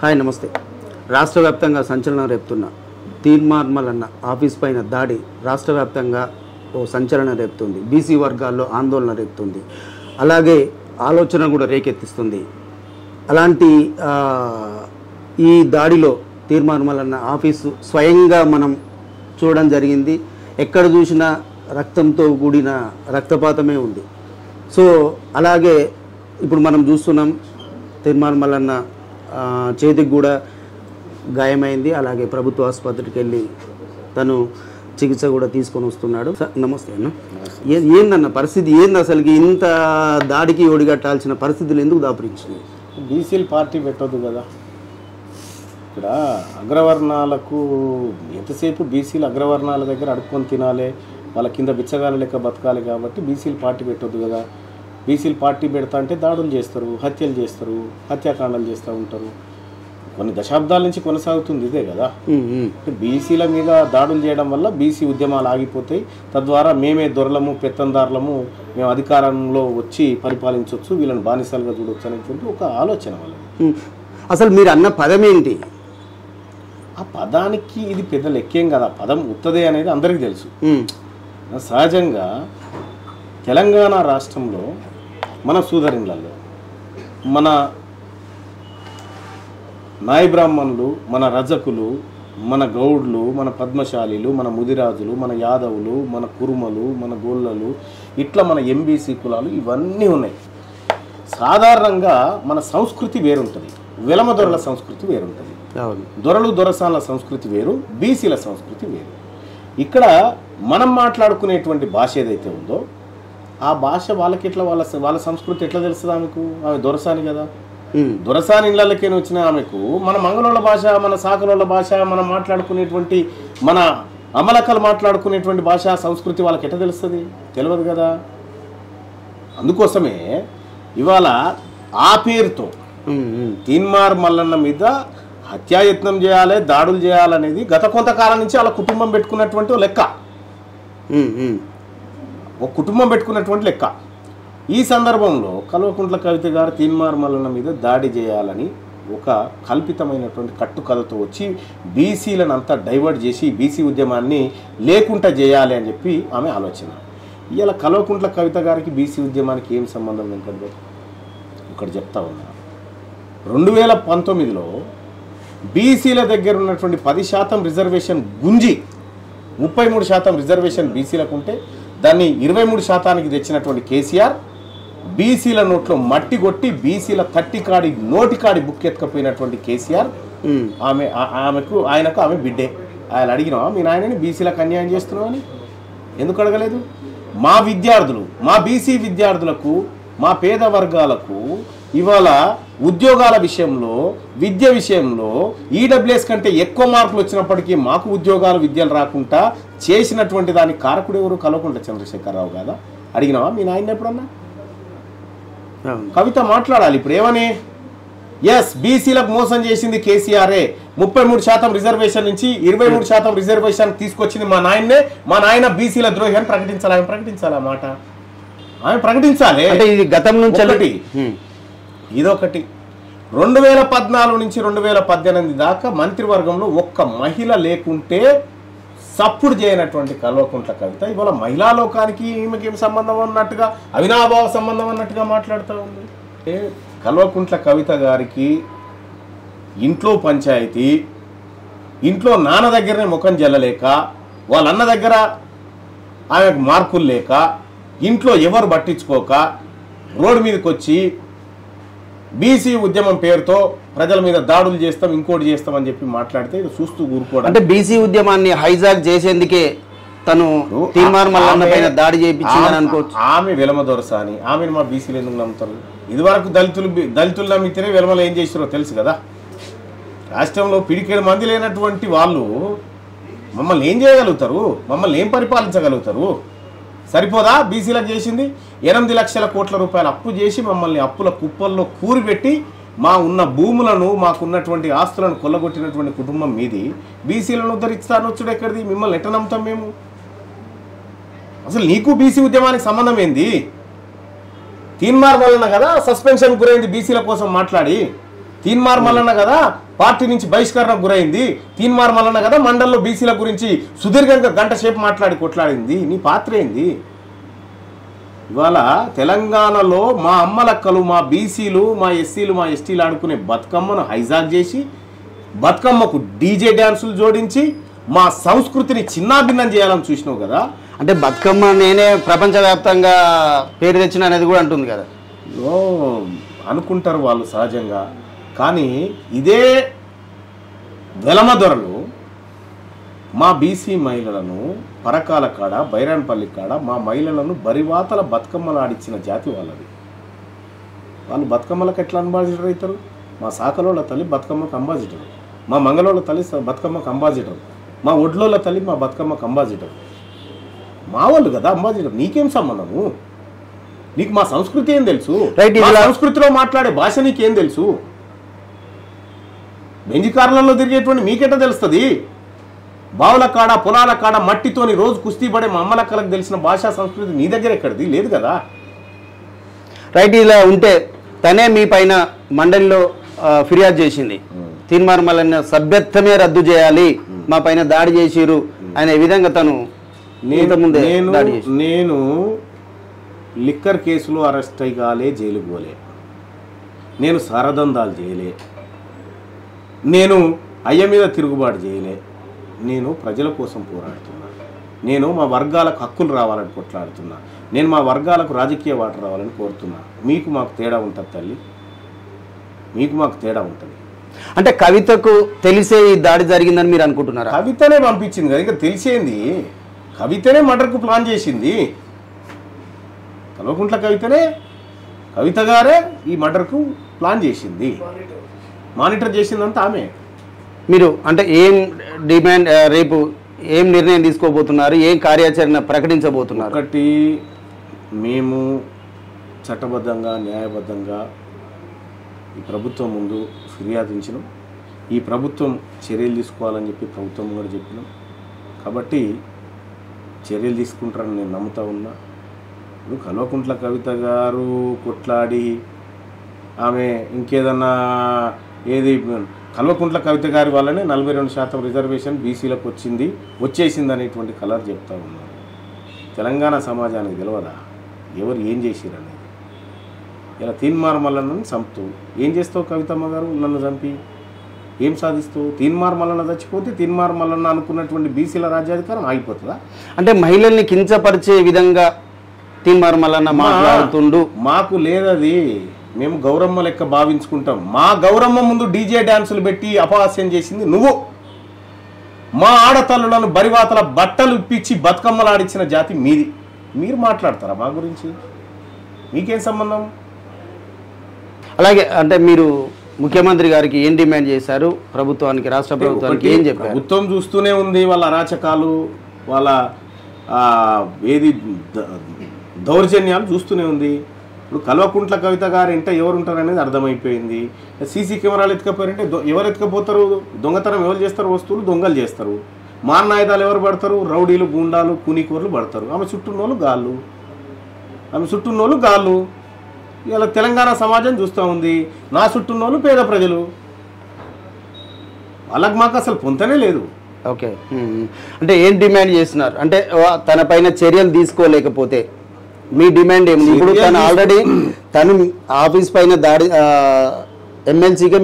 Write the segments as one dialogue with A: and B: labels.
A: Hi నమస్తే. రాష్ట్ర వ్యాప్తంగా సంచలనం రేపుతున్న తీర్మార్మల్ అన్న ఆఫీస్ పైన దాడి రాష్ట్ర వ్యాప్తంగా ఓ సంచలనం రేపుతుంది. బీసీ వర్గాల్లో ఆందోళన రేపుతుంది, అలాగే ఆలోచన కూడా రేకెత్తిస్తుంది. అలాంటి ఈ దాడిలో తీర్మార్మల్ అన్న ఆఫీసు స్వయంగా మనం చూడడం జరిగింది. ఎక్కడ చూసినా రక్తంతో కూడిన రక్తపాతమే ఉంది. సో అలాగే ఇప్పుడు మనం చూస్తున్నాం తీర్మార్మల్ అన్న చేతికి కూడా గాయమైంది. అలాగే ప్రభుత్వ ఆసుపత్రికి వెళ్ళి తను చికిత్స కూడా తీసుకొని వస్తున్నాడు. నమస్తే అన్న. ఏందన్న పరిస్థితి ఏంది అసలుకి? ఇంత దాడికి ఒడిగట్టాల్సిన పరిస్థితులు ఎందుకు దాపురించినాయి?
B: బీసీలు పార్టీ పెట్టొద్దు కదా. ఇక్కడ అగ్రవర్ణాలకు ఎంతసేపు బీసీలు అగ్రవర్ణాల దగ్గర అడుక్కొని తినాలి, వాళ్ళ కింద బిచ్చగాల లెక్క బతకాలి. కాబట్టి బీసీలు పార్టీ పెట్టొద్దు కదా. బీసీలు పార్టీ పెడతా అంటే దాడులు చేస్తారు, హత్యలు చేస్తారు, హత్యాకాండాలు చేస్తూ ఉంటారు. కొన్ని దశాబ్దాల నుంచి కొనసాగుతుంది ఇదే కదా. బీసీల మీద దాడులు చేయడం వల్ల బీసీ ఉద్యమాలు ఆగిపోతాయి. తద్వారా మేమే దొరలము, పెత్తందారులము, మేము అధికారంలో వచ్చి పరిపాలించవచ్చు, వీళ్ళని బానిసలుగా చూడవచ్చు అనేటువంటి ఒక ఆలోచన వాళ్ళది.
A: అసలు మీరు అన్న పదం ఏంటి?
B: ఆ పదానికి ఇది పెద్ద లెక్కేం కదా. పదం ఉత్తదే అనేది అందరికీ తెలుసు. సహజంగా తెలంగాణ రాష్ట్రంలో మన సోదరులలో, మన నాయ బ్రాహ్మణులు, మన రజకులు, మన గౌడ్లు, మన పద్మశాలీలు, మన ముదిరాజులు, మన యాదవులు, మన కురుమలు, మన గోళ్ళలు, ఇట్లా మన ఎంబీసీ కులాలు ఇవన్నీ ఉన్నాయి. సాధారణంగా మన సంస్కృతి వేరుంటుంది. వెలమ దొరల సంస్కృతి వేరుంటుంది, దొరలు దొరసాల సంస్కృతి వేరు, బీసీల సంస్కృతి వేరు. ఇక్కడ మనం మాట్లాడుకునేటువంటి భాష ఏదైతే ఉందో ఆ భాష వాళ్ళకి ఎట్లా, వాళ్ళ సంస్కృతి ఎట్లా తెలుస్తుంది ఆమెకు? ఆమె దొరసాని కదా. దొరసాని ఇళ్ళకే వచ్చిన ఆమెకు మన మంగళోళ్ళ భాష, మన సాకలోళ్ళ భాష, మనం మాట్లాడుకునేటువంటి మన అమలకలు మాట్లాడుకునేటువంటి భాష సంస్కృతి వాళ్ళకి ఎట్లా తెలుస్తుంది? తెలియదు కదా. అందుకోసమే ఇవాళ ఆ పేరుతో తీన్మార్ మల్లన్న మీద హత్యాయత్నం చేయాలి, దాడులు చేయాలనేది గత కొంతకాలం నుంచి వాళ్ళ కుటుంబం పెట్టుకున్నటువంటి లెక్క, ఒక కుటుంబం పెట్టుకున్నటువంటి లెక్క. ఈ సందర్భంలో కల్వకుంట్ల కవిత గారు తీన్మార్ మల్లన్న మీద దాడి చేయాలని ఒక కల్పితమైనటువంటి కట్టుకథతో వచ్చి బీసీలను అంతా డైవర్ట్ చేసి బీసీ ఉద్యమాన్ని లేకుండా చేయాలి అని చెప్పి ఆమె ఆలోచన. ఇలా కల్వకుంట్ల కవిత గారికి బీసీ ఉద్యమానికి ఏం సంబంధం వెంకట ఇక్కడ చెప్తా ఉన్నా. 2019లో బీసీల దగ్గర ఉన్నటువంటి 10% రిజర్వేషన్ గుంజి 33% రిజర్వేషన్ బీసీలకు ఉంటే దాన్ని 23%కి తెచ్చినటువంటి కేసీఆర్ బీసీల నోట్లో మట్టి కొట్టి బీసీల తట్టికాడి నోటికాడి బుక్ ఎత్తుకపోయినటువంటి కేసీఆర్ ఆయనకు ఆమె బిడ్డే. ఆయన అడిగినావా మీ నాయనని బీసీలకు అన్యాయం చేస్తున్నావు అని? ఎందుకు అడగలేదు? మా విద్యార్థులు, మా బీసీ విద్యార్థులకు, మా పేద వర్గాలకు ఇవాళ ఉద్యోగాల విషయంలో, విద్య విషయంలో ఈడబ్ల్యూఎస్ కంటే ఎక్కువ మార్కులు వచ్చినప్పటికీ మాకు ఉద్యోగాలు, విద్యలు రాకుండా చేసినటువంటి దానికి కారకుడు ఎవరు? కల్వకుంట్ల చంద్రశేఖరరావు కదా. అడిగినావా మీ నాయన ఎప్పుడన్నా? కవిత మాట్లాడాలి ఇప్పుడు ఏమని? ఎస్, బీసీలకు మోసం చేసింది కేసీఆరే. 33% రిజర్వేషన్ నుంచి 23% రిజర్వేషన్ తీసుకొచ్చింది మా నాయన్నే. మా నాయన బీసీల ద్రోహి అని ప్రకటించాలి. ఆమె ప్రకటించాలి ఆ మాట, ఆమె ప్రకటించాలి.
A: ఇది గతం నుంచి
B: ఇదొకటి. 2014 నుంచి 2018 దాకా మంత్రివర్గంలో ఒక్క మహిళ లేకుంటే సప్పుడు చేయనటువంటి కల్వకుంట్ల కవిత ఇవాళ మహిళా లోకానికి ఈమెకేం సంబంధం అన్నట్టుగా, అవినాభావ సంబంధం అన్నట్టుగా మాట్లాడుతూ ఉంది. కల్వకుంట్ల కవిత గారికి ఇంట్లో పంచాయతీ, ఇంట్లో నాన్న దగ్గరనే ముఖం జల్లలేక, వాళ్ళ అన్న దగ్గర ఆమెకు మార్కులు లేక, ఇంట్లో ఎవరు పట్టించుకోక రోడ్డు మీదకి వచ్చి బీసీ ఉద్యమం పేరుతో ప్రజల మీద దాడులు చేస్తాం, ఇంకోటి చేస్తామని చెప్పి మాట్లాడితే చూస్తూ ఊరుకోవడం.
A: అంటే బీసీ ఉద్యమాన్ని హైజాక్ చేసేందుకే తను తీన్మార్ మల్లన్న పైన దాడి చేయించిందని అనుకోవచ్చు.
B: ఆమె వెలమ దొరసాని, ఆమెను మా బీసీలు ఎందుకు నమ్ముతారు? ఇదివరకు దళితులు నమ్మితేనే వెలమలు ఏం చేస్తారో తెలుసు కదా. రాష్ట్రంలో పిడికేడు మంది లేనటువంటి వాళ్ళు మమ్మల్ని ఏం చేయగలుగుతారు? మమ్మల్ని ఏం పరిపాలించగలుగుతారు? సరిపోదా బీసీలకు చేసింది? 8 లక్షల కోట్ల రూపాయలు అప్పు చేసి మమ్మల్ని అప్పుల కుప్పల్లో కూరిపెట్టి మా ఉన్న భూములను, మాకున్నటువంటి ఆస్తులను కొల్లగొట్టినటువంటి కుటుంబం మీది బీసీలను ఉద్ధరిస్తానొచ్చుడు ఎక్కడిది? మిమ్మల్ని ఎట్ట నమ్ముతాం మేము? అసలు నీకు బీసీ ఉద్యమానికి సంబంధం ఏంది? తీన్మార్ మల్లన్న కదా సస్పెన్షన్ గురైంది బీసీల కోసం మాట్లాడి, తీన్మార్ మల్లన్న కదా పార్టీ నుంచి బహిష్కరణకు గురైంది. తీన్మార్ మల్లన్న కదా మండల్లో బీసీల గురించి సుదీర్ఘంగా గంట సేపు కొట్లాడింది. నీ పాత్ర ఏంది? ఇవాళ తెలంగాణలో మా అమ్మలక్కలు, మా బీసీలు, మా ఎస్సీలు, మా ఎస్టీలు ఆడుకునే బతుకమ్మను హైజాక్ చేసి, బతుకమ్మకు డీజే డ్యాన్సులు జోడించి మా సంస్కృతిని చిన్నాభిన్నం చేయాలని చూసినావు కదా.
A: అంటే బతుకమ్మ నేనే ప్రపంచవ్యాప్తంగా పేరు తెచ్చిన అనేది కూడా అంటుంది కదా.
B: అనుకుంటారు వాళ్ళు సహజంగా. కానీ ఇదే వెలమ దొరలు మా బీసీ మహిళలను పరకాల కాడ, బైరాన్పల్లి కాడ మా మహిళలను బరివాతల బతుకమ్మలు ఆడిచ్చిన జాతి వాళ్ళది. వాళ్ళు బతుకమ్మలకు ఎట్లా అంబాసిడర్ అవుతారు? మా సాకలోళ్ళ తల్లి బతుకమ్మకు అంబాసిడర్, మా మంగళోళ్ళ తల్లి బతుకమ్మకు అంబాసిడర్, మా ఒడ్లోళ్ళ తల్లి మా బతుకమ్మకు అంబాసిడర్. మా వాళ్ళు కదా అంబాసిడర్. నీకేం సంబంధము? నీకు మా సంస్కృతి ఏం తెలుసు? మా సంస్కృతిలో మాట్లాడే భాష నీకేం తెలుసు? బెంజి కార్లలో తిరిగేటువంటి మీకెట్ట తెలుస్తుంది? బావుల కాడ, పొలాల కాడ మట్టితోని రోజు కుస్తీ పడే మా అమ్మలక్కలకు తెలిసిన భాషా సంస్కృతి నీ దగ్గర ఎక్కడిది? లేదు కదా.
A: రైట్. ఇలా ఉంటే తనే మీ పైన మండలిలో ఫిర్యాదు చేసింది. తీన్మార్ మల్లన్న సభ్యత్వమే రద్దు చేయాలి, మా పైన దాడి చేసిరు అనే విధంగా తను
B: నేను లిక్కర్ కేసులో అరెస్ట్ అయ్యాలే, జైలుకు పోలే, నేను సారదందాలు చేయలే, నేను అయ్య మీద తిరుగుబాటు చేయలే, నేను ప్రజల కోసం పోరాడుతున్నా, నేను మా వర్గాలకు హక్కులు రావాలని కొట్లాడుతున్నా, నేను మా వర్గాలకు రాజకీయ వాటర్ రావాలని కోరుతున్నా. మీకు మాకు తేడా ఉంటుంది తల్లి, మీకు మాకు తేడా ఉంటుంది.
A: అంటే కవితకు తెలిసే ఈ దాడి జరిగిందని మీరు అనుకుంటున్నారా?
B: కవితనే పంపించింది కదా, ఇంకా తెలిసేంది. కవితనే మర్డర్కు ప్లాన్ చేసింది. కల్వకుంట్ల కవిత గారే ఈ మర్డర్కు ప్లాన్ చేసింది, మానిటర్ చేసిందంతా ఆమె.
A: మీరు అంటే ఏం డిమాండ్, రేపు ఏం నిర్ణయం తీసుకోబోతున్నారు, ఏం కార్యాచరణ ప్రకటించబోతున్నారు?
B: ఒకటి, మేము చట్టబద్ధంగా న్యాయబద్ధంగా ఈ ప్రభుత్వం ముందు ఫిర్యాదు ఇచ్చినాం. ఈ ప్రభుత్వం చర్యలు తీసుకోవాలని చెప్పి ప్రభుత్వం కూడా చెప్పినాం. కాబట్టి చర్యలు తీసుకుంటారని నేను నమ్ముతా ఉన్నా. ఇప్పుడు కల్వకుంట్ల కవిత గారు కొట్లాడి ఆమె ఇంకేదన్నా ఏది, కల్వకుంట్ల కవిత గారి వల్లనే 42% రిజర్వేషన్ బీసీలకు వచ్చేసింది అనేటువంటి కలర్ చెప్తా ఉన్నారు. తెలంగాణ సమాజానికి తెలియదా ఎవరు ఏం చేసిరనేది? ఇలా తీన్మార్ మల్లన్నను చంపుతూ ఏం చేస్తావు కవితమ్మ గారు? నన్ను చంపి ఏం సాధిస్తావు? తీన్మార్ మల్లన్న చచ్చిపోతే తీన్మార్ మల్లన్న అనుకున్నటువంటి బీసీల రాజ్యాధికారం ఆగిపోతుందా?
A: అంటే మహిళల్ని కించపరిచే విధంగా తీన్మార్ మల్లన్న మాట్లాడుతుండు.
B: మాకు లేదది, మేము గౌరమ్మ లెక్క భావించుకుంటాం. మా గౌరమ్మ ముందు డీజే డ్యాన్సులు పెట్టి అపహాస్యం చేసింది నువ్వు. మా ఆడతల్లులను బరివాతల బట్టలు ఇప్పించి బతుకమ్మలు ఆడించిన జాతి మీది. మీరు మాట్లాడతారా మా గురించి? మీకేం సంబంధం?
A: అలాగే అంటే మీరు ముఖ్యమంత్రి గారికి ఏం డిమాండ్ చేశారు? ప్రభుత్వానికి, రాష్ట్ర ప్రభుత్వానికి ఏం చెప్పారు?
B: ప్రభుత్వం చూస్తూనే ఉంది వాళ్ళ అరాచకాలు, వాళ్ళ ఏది దౌర్జన్యాలు చూస్తూనే ఉంది. ఇప్పుడు కల్వకుంట్ల కవిత గారు ఇంట ఎవరు ఉంటారు అనేది అర్థమైపోయింది. సీసీ కెమెరాలు ఎత్తుకపోయారంటే ఎవరు ఎత్తుకపోతారు? దొంగతనం ఎవరు చేస్తారు? వస్తువులు దొంగలు చేస్తారు. మారణాయుధాలు ఎవరు పడతారు? రౌడీలు, గుండాలు, కూనీకూరలు పడతారు. ఆమె చుట్టూన్నోళ్ళు గాళ్ళు. ఇలా తెలంగాణ సమాజం చూస్తూ ఉంది. నా చుట్టూన్నోళ్ళు పేద ప్రజలు, వాళ్ళకి మాకు అసలు పొంతనే లేదు.
A: ఓకే. అంటే ఏం డిమాండ్ చేస్తున్నారు? అంటే తన పైన చర్యలు తీసుకోలేకపోతే మీ డిమాండ్ ఏమి? ఇప్పుడు తను ఆల్రెడీ తను ఆఫీస్ పైన దాడి, ఎమ్మెల్సీగా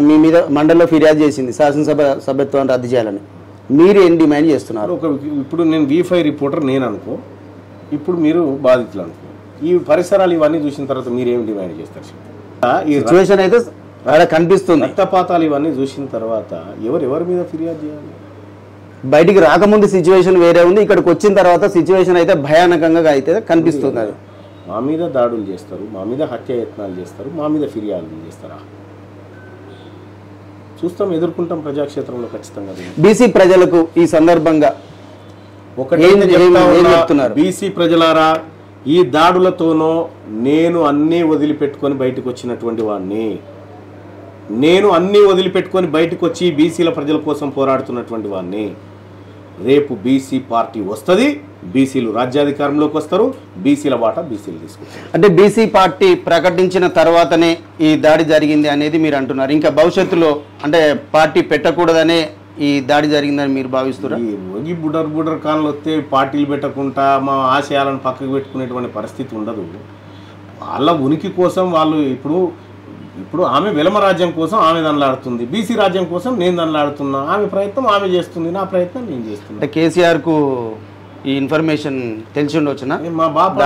A: మీ మీద మండలిలో ఫిర్యాదు చేసింది శాసనసభ సభ్యత్వాన్ని రద్దు చేయాలని. మీరు ఏం డిమాండ్ చేస్తున్నారు?
B: ఇప్పుడు నేను V5 రిపోర్టర్ నేను అనుకో, ఇప్పుడు మీరు బాధితులు అనుకో. ఈ పరిసరాలు ఇవన్నీ చూసిన తర్వాత మీరు ఏం డిమాండ్ చేస్తారు? ఈ
A: సిచ్యువేషన్ అయితే కనిపిస్తుంది.
B: రక్తపాతాలు ఇవన్నీ చూసిన తర్వాత ఎవరి మీద ఫిర్యాదు చేయాలి?
A: బయటికి రాకముందు సిచ్యువేషన్ వేరే ఉంది, ఇక్కడికి వచ్చిన తర్వాత సిచ్యువేషన్ అయితే భయానకంగా అయితే కనిపిస్తుంది. అది
B: మా మీద దాడులు చేస్తారు, మా మీద హత్యాయత్నాలు చేస్తారు, మా మీద ఫిర్యాదులు చేస్తారా? చూస్తాం, ఎదుర్కొంటాం ప్రజాక్షేత్రంలో ఖచ్చితంగా.
A: బీసీ ప్రజలకు ఈ సందర్భంగా
B: చెప్తున్నారు, బీసీ ప్రజలారా, ఈ దాడులతోనో నేను అన్నీ వదిలిపెట్టుకొని బయటకు వచ్చినటువంటి వాడిని, నేను అన్నీ వదిలిపెట్టుకొని బయటకు వచ్చి బీసీల ప్రజల కోసం పోరాడుతున్నటువంటి వాడిని. రేపు బీసీ పార్టీ వస్తుంది, బీసీలు రాజ్యాధికారంలోకి వస్తారు, బీసీల వాటా బీసీలు తీసుకుంటారు.
A: అంటే బీసీ పార్టీ ప్రకటించిన తర్వాతనే ఈ దాడి జరిగింది అనేది మీరు అంటున్నారు. ఇంకా భవిష్యత్తులో అంటే పార్టీ పెట్టకూడదనే ఈ దాడి జరిగిందని మీరు భావిస్తున్నారు?
B: ఈ బుడర్ కాలంలో వస్తే పార్టీలు పెట్టకుండా మా ఆశయాలను పక్కకు పెట్టుకునేటువంటి పరిస్థితి ఉండదు. వాళ్ళ ఉనికి కోసం వాళ్ళు ఇప్పుడు ఆమె వెలమ రాజ్యం కోసం ఆమె దండలాడుతుంది, బీసీ రాజ్యం కోసం నేను దండలాడుతున్నా. ఆమె ప్రయత్నం ఆమె చేస్తుంది, నా ప్రయత్నం నేను చేస్తున్నా.
A: అంటే కేసీఆర్కు ఈ ఇన్ఫర్మేషన్ తెలిసి ఉండొచ్చునా?
B: మా బాబు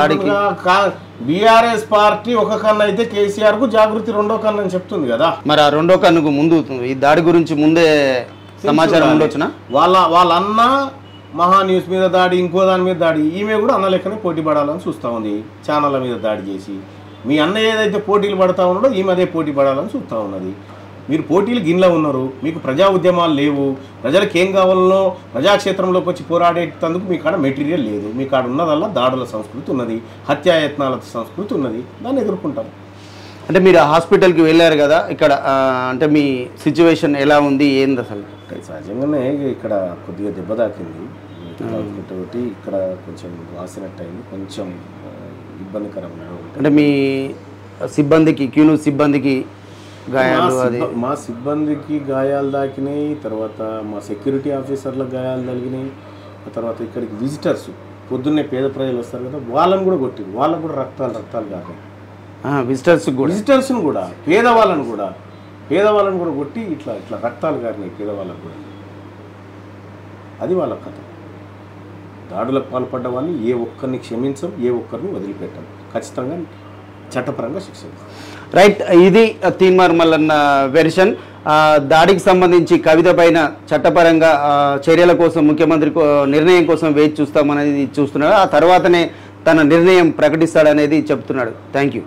B: బీఆర్ఎస్ పార్టీ ఒక కన్ను అయితే కేసీఆర్ కు జాగృతి రెండో కన్ను అని చెప్తుంది కదా.
A: మరి ఆ రెండో కన్నుకు ముందు ఈ దాడి గురించి ముందే సమాచారం ఉండొచ్చునా?
B: వాళ్ళ అన్న మహా న్యూస్ మీద దాడి, ఇంకో దాని మీద దాడి, ఈమె కూడా అన్న లెక్కనే పోటీ పడాలని చూస్తూ ఉంది. ఛానళ్ళ మీద దాడి చేసి మీ అన్న ఏదైతే పోటీలు పడతా ఉన్నాడో ఈమె అదే పోటీ పడాలని చూస్తూ ఉన్నది. మీరు పోటీలు గిన్నెలో ఉన్నారు, మీకు ప్రజా ఉద్యమాలు లేవు, ప్రజలకు ఏం కావాలనో ప్రజాక్షేత్రంలోకి వచ్చి పోరాడేటందుకు మీ కాడ మెటీరియల్ లేదు. మీ కాడ ఉన్నదల్లా దాడుల సంస్కృతి ఉన్నది, హత్యాయత్నాల సంస్కృతి ఉన్నది. దాన్ని ఎదుర్కొంటారు. అంటే
A: మీరు హాస్పిటల్కి వెళ్ళారు కదా, ఇక్కడ అంటే మీ సిచ్యువేషన్ ఎలా ఉంది, ఏంది అసలు?
B: సహజంగానే ఇక్కడ కొద్దిగా దెబ్బ తాకింది ఒకటి, ఇక్కడ కొంచెం వాసినట్టు అయింది, కొంచెం ఇబ్బందికరంగా.
A: అంటే మీ సిబ్బందికి క్యూను సిబ్బందికి గాయాలు?
B: మా సిబ్బందికి గాయాలు తాకినాయి, తర్వాత మా సెక్యూరిటీ ఆఫీసర్లకు గాయాలు తగిలినాయి. తర్వాత ఇక్కడికి విజిటర్స్ పొద్దున్నే పేద ప్రజలు వస్తారు కదా, వాళ్ళని కూడా కొట్టింది, వాళ్ళకు కూడా రక్తాలు కాదు. విజిటర్స్ను కూడా పేదవాళ్ళను కూడా కొట్టి ఇట్లా రక్తాలు కారినాయి పేదవాళ్ళకు కూడా. అది వాళ్ళ కథ. దాడులకు పాల్పడ్డ వాళ్ళని ఏ ఒక్కరిని క్షమించం, ఏ ఒక్కరిని వదిలిపెట్టాం, ఖచ్చితంగా చట్టపరంగా శిక్షిస్తాం.
A: రైట్, ఇది తీన్మార్ మల్లన్న వెర్షన్. దాడికి సంబంధించి కవిత పైన చట్టపరంగా చర్యల కోసం ముఖ్యమంత్రి నిర్ణయం కోసం వేచి చూస్తామనేది చూస్తున్నాడు. ఆ తర్వాతనే తన నిర్ణయం ప్రకటిస్తాడనేది చెప్తున్నాడు. Thank you.